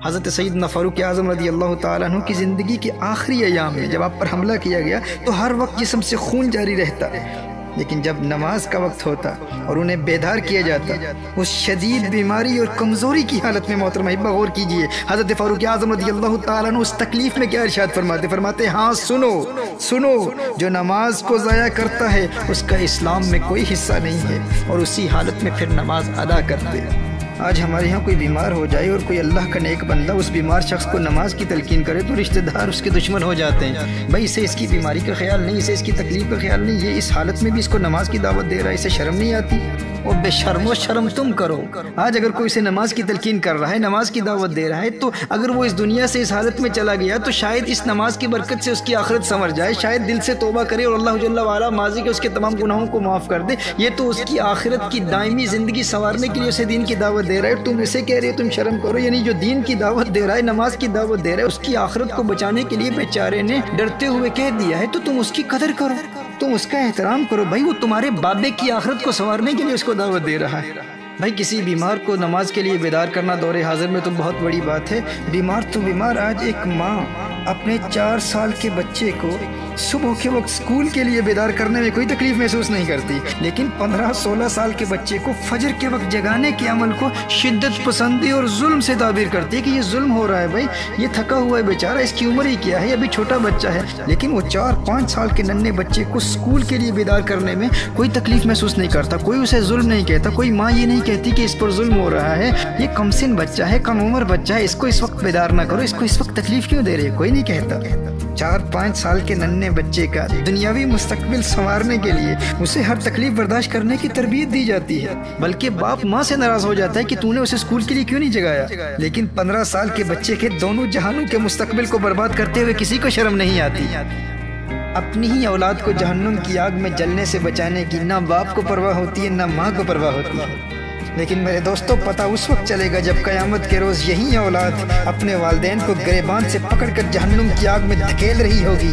حضرت سیدنا فاروق اعظم رضی اللہ تعالیٰ عنہ کی زندگی کے آخری ایام میں جب آپ پر حملہ کیا گیا تو ہر وقت جسم سے خون جاری رہتا، لیکن جب نماز کا وقت ہوتا اور انہیں بیدار کیا جاتا، اس شدید بیماری اور کمزوری کی حالت میں محترم احبہ غور کیجئے حضرت فاروق اعظم رضی اللہ تعالیٰ عنہ اس تکلیف میں کیا ارشاد فرماتے ہاں سنو جو نماز کو ضائع کرتا ہے اس کا اسلام میں کوئی حصہ نہیں ہے، اور اسی حالت میں پھر نماز ادا کرتے۔ آج ہمارے ہاں کوئی بیمار ہو جائے اور کوئی اللہ کا نیک بندہ اس بیمار شخص کو نماز کی تلقین کرے تو رشتہ دار اس کے دشمن ہو جاتے ہیں۔ بھائی اسے اس کی بیماری کا خیال نہیں، اسے اس کی تکلیف کا خیال نہیں، یہ اس حالت میں بھی اس کو نماز کی دعوت دے رہا ہے، اسے شرم نہیں آتی؟ اور بے شرم و شرم تم کرو۔ آج اگر کوئی اسے نماز کی تلقین کر رہا ہے، نماز کی دعوت دے رہا ہے، تو اگر وہ اس دنیا سے اس حالت میں چلا گیا تو شاید اس نماز کی برکت سے اس کی آخرت سنور جائے، شاید دل سے توبہ کرے اور اللہ جل وعلا ماضی کے اس کے تمام گناہوں کو معاف کر دے۔ یہ تو اس کی آخرت کی دائمی زندگی سنوارنے کے لیے اسے دین کی دعوت دے رہا ہے، تم اسے کہہ رہے ہو تم شرم کرو۔ یعنی جو دین کی دعوت دے رہا ہے، نماز کی دعوت دے رہا ہے، اس کی آخرت کو بچانے کے لیے بیچارے نے ڈرتے ہوئے کہہ دیا ہے تو تم اس کی قدر کرو، تم اس کا احترام کرو۔ بھائی وہ تمہارے بابے کی آخرت کو سنوارنے کے لیے اس کو دعوت دے رہا ہے۔ بھائی کسی بیمار کو نماز کے لیے بیدار کرنا دور حاضر میں تو بہت بڑی بات ہے۔ بیمار تو بیمار، آج ایک ماں اپنے 4 سال کے بچے کو صبح کے وقت اسکول کے لیے بیدار کرنے میں کوئی تکلیف محسوس نہیں کرتی، لیکن 15-16 سال کے بچے کو فجر کے وقت جگانے کے عمل کو شدت پسندی اور ظلم سے تعبیر کرتی ہے کہ یہ ظلم ہو رہا ہے۔ بھائی یہ تھکا ہوا ہے بیچارہ، اس کی عمر ہی کیا ہے، ابھی چھوٹا بچہ ہے، لیکن وہ 4-5 سال کے ننھے بچے کو اسکول کے لیے بیدار کرنے میں کوئی تکلیف محسوس نہیں کرتا، کوئی اسے ظلم نہیں کہتا، کوئی ماں یہ نہیں کہتی کہ اس پر ظلم ہو رہا ہے، یہ کم سن بچہ ہے، کم عمر بچہ ہے، اس کو اس وقت بیدار نہ کرو، اس کو اس وقت تکلیف کیوں دے رہے ہیں، کوئی نہیں کہتا۔ 4-5 سال کے ننھے بچے کا دنیاوی مستقبل سنوارنے کے لیے اسے ہر تکلیف برداشت کرنے کی تربیت دی جاتی ہے، بلکہ باپ ماں سے ناراض ہو جاتا ہے کہ تو نے اسے اسکول کے لیے کیوں نہیں جگایا، لیکن 15 سال کے بچے کے دونوں جہانوں کے مستقبل کو برباد کرتے ہوئے کسی کو شرم نہیں آتی۔ اپنی ہی اولاد کو جہنم کی آگ میں جلنے سے بچانے کی نہ باپ کو پرواہ ہوتی ہے نہ ماں کو پرواہ ہوتی ہے، لیکن میرے دوستو پتہ اس وقت چلے گا جب قیامت کے روز یہی اولاد اپنے والدین کو گریبان سے پکڑ کر جہنم کی آگ میں دھکیل رہی ہوگی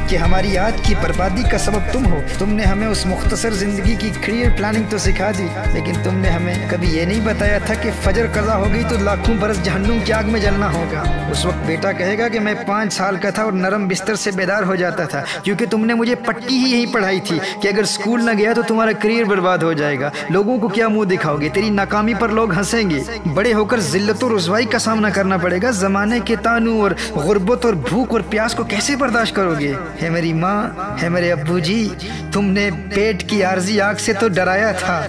کہ ہماری آج کی بربادی کا سبب تم ہو، تم نے ہمیں اس مختصر زندگی کی کلیئر پلاننگ تو سکھا دی، لیکن تم نے ہمیں کبھی یہ نہیں بتایا تھا کہ فجر قضا ہو گئی تو لاکھوں برس جہنم کی آگ میں جلنا ہوگا۔ اس وقت بیٹا کہے گا کہ میں 5 سال کا تھا اور نرم بستر سے بیدار ہو جاتا تھا، کیونکہ تم نے مجھے پٹی ہی یہی پڑھائی تھی کہ اگر اسکول نہ گیا تو تمہارا کریئر برباد ہو جائے گا، لوگوں کو کیا منہ دکھاؤ گے، تیری ناکامی پر لوگ ہنسیں گے، بڑے ہو کر ذلت و رسوائی کا سامنا کرنا پڑے گا، زمانے کے طعنوں اور غربت اور بھوک اور پیاس کو کیسے برداشت کرو گے۔ ہے میری ماں، ہے میرے ابو جی، تم نے پیٹ کی عارضی آگ سے تو ڈرایا تھا،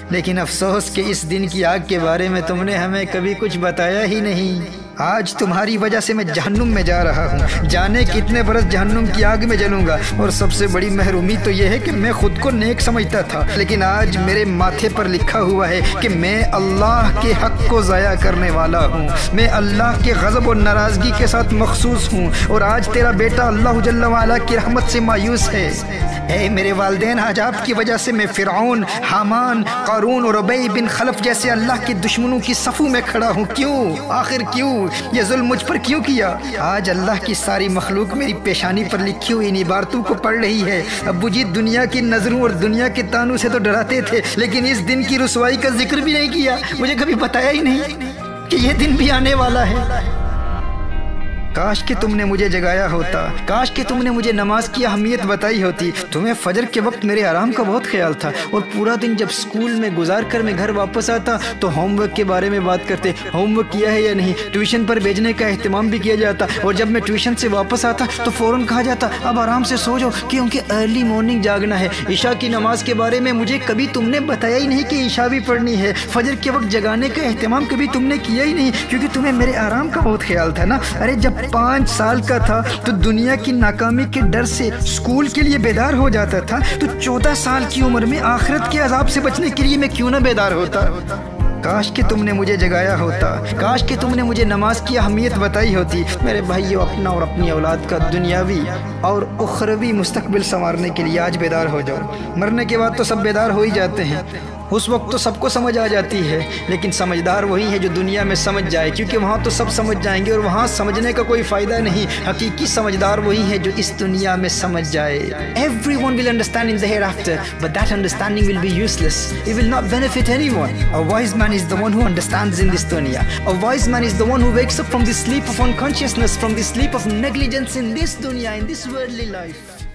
لیکن افسوس کہ اس دن کی آگ کے بارے میں تم نے ہمیں کبھی کچھ بتایا ہی نہیں۔ آج تمہاری وجہ سے میں جہنم میں جا رہا ہوں، جانے کتنے برس جہنم کی آگ میں جلوں گا، اور سب سے بڑی محرومی تو یہ ہے کہ میں خود کو نیک سمجھتا تھا، لیکن آج میرے ماتھے پر لکھا ہوا ہے کہ میں اللہ کے حق کو ضائع کرنے والا ہوں، میں اللہ کے غضب اور ناراضگی کے ساتھ مخصوص ہوں، اور آج تیرا بیٹا اللہ جل وعلا کی رحمت سے مایوس ہے۔ اے میرے والدین، آج آپ کی وجہ سے میں فرعون، حامان، قارون اور ابی بن خلف جیسے اللہ کے دشمنوں کی صفوں میں کھڑا ہوں۔ کیوں؟ آخر کیوں؟ یہ ظلم مجھ پر کیوں کیا؟ آج اللہ کی ساری مخلوق میری پیشانی پر لکھی ہوئی ان عبارتوں کو پڑھ رہی ہے۔ ابو جی دنیا کی نظروں اور دنیا کے طعنوں سے تو ڈراتے تھے، لیکن اس دن کی رسوائی کا ذکر بھی نہیں کیا، مجھے کبھی بتایا ہی نہیں کہ یہ دن بھی آنے والا ہے۔ کاش کہ تم نے مجھے جگایا ہوتا، کاش کہ تم نے مجھے نماز کی اہمیت بتائی ہوتی۔ تمہیں فجر کے وقت میرے آرام کا بہت خیال تھا، اور پورا دن جب اسکول میں گزار کر میں گھر واپس آتا تو ہوم ورک کے بارے میں بات کرتے، ہوم ورک کیا ہے یا نہیں، ٹیوشن پر بھیجنے کا اہتمام بھی کیا جاتا، اور جب میں ٹیوشن سے واپس آتا تو فوراً کہا جاتا اب آرام سے سو جاؤ کیونکہ ارلی مارننگ جاگنا ہے۔ عشاء کی نماز کے بارے میں مجھے کبھی تم نے بتایا ہی نہیں کہ عشاء بھی پڑھنی ہے۔ فجر کے وقت جگانے کا اہتمام کبھی تم نے کیا ہی نہیں، کیونکہ تمہیں میرے آرام کا بہت خیال تھا نا۔ ارے جب 5 سال کا تھا تو دنیا کی ناکامی کے ڈر سے اسکول کے لیے بیدار ہو جاتا تھا، تو 14 سال کی عمر میں آخرت کے عذاب سے بچنے کے لیے میں کیوں نہ بیدار ہوتا۔ کاش کہ تم نے مجھے جگایا ہوتا، کاش کہ تم نے مجھے نماز کی اہمیت بتائی ہوتی۔ میرے بھائیو، اپنا اور اپنی اولاد کا دنیاوی اور اخروی مستقبل سنوارنے کے لیے آج بیدار ہو جاؤ۔ مرنے کے بعد تو سب بیدار ہو ہی جاتے ہیں، اس وقت تو سب کو سمجھ آ جاتی ہے، لیکن سمجھدار وہی ہے جو دنیا میں سمجھ جائے، کیونکہ وہاں تو سب سمجھ جائیں گے اور وہاں سمجھنے کا کوئی فائدہ نہیں۔ حقیقی سمجھدار وہی ہے جو اس دنیا میں سمجھ جائے۔ Everyone will understand in the hereafter, but that understanding will be useless. It will not benefit anyone. A wise man is the one who understands in this dunya. A wise man is the one who wakes up from the sleep of unconsciousness, from the sleep of negligence in this dunya, in this worldly life.